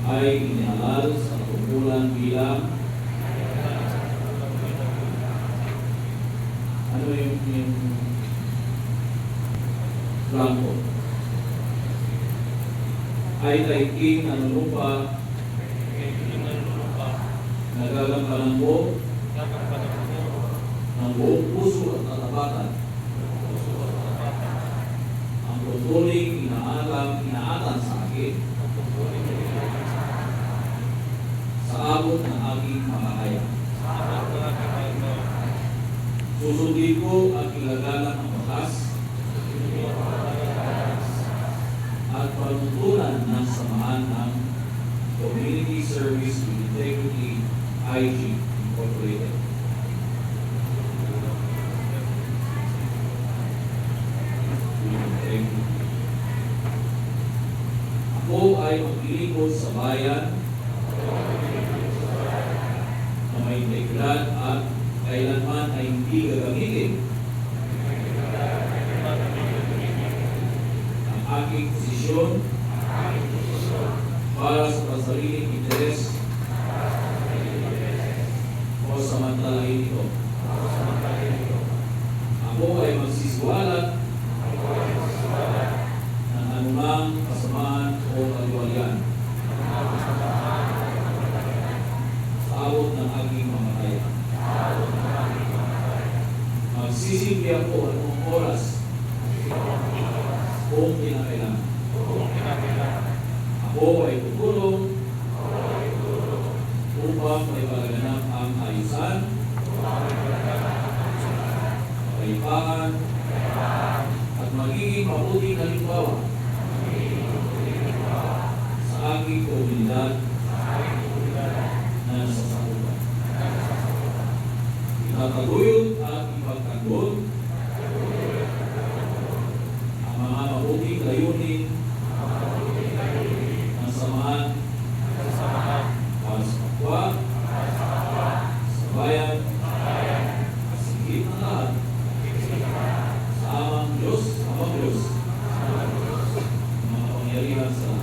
ay inihalal sa tungkulan bilang ano yung blanco ay taiking nanunupa nagagampanan ko ng buong puso at katapatan ang tutuling inaatan sa akin sa abot ng aking makakaya. Susundin ko ang kilagalan ng batas at panutunan ng samahan ng Community Service with Integrity IG Incorporated. Ako ay maglilingkod sa bayan na may integridad at kailanman ay hindi gagamitin ang aking posisyon para sa pansariling interes o samantalahin ito. Ako ay magsisiwalat ng anumang kasamaan o kaliwalian sa abot ng aking mamatayan. Magsisimpi ako anong oras kung kinakailangan. Ako ay tutulong upang may palaganap ang ayusan, kapayapaan, at magiging mabuting halimbawa sa aking komunidad na nasasakupan. Itataguyod at ipagtanggol ang mga mabuting layunin ng samahan para sa kapwa, sa bayan, at sigit ng lahat sa amang Diyos, mga pangyarihan sa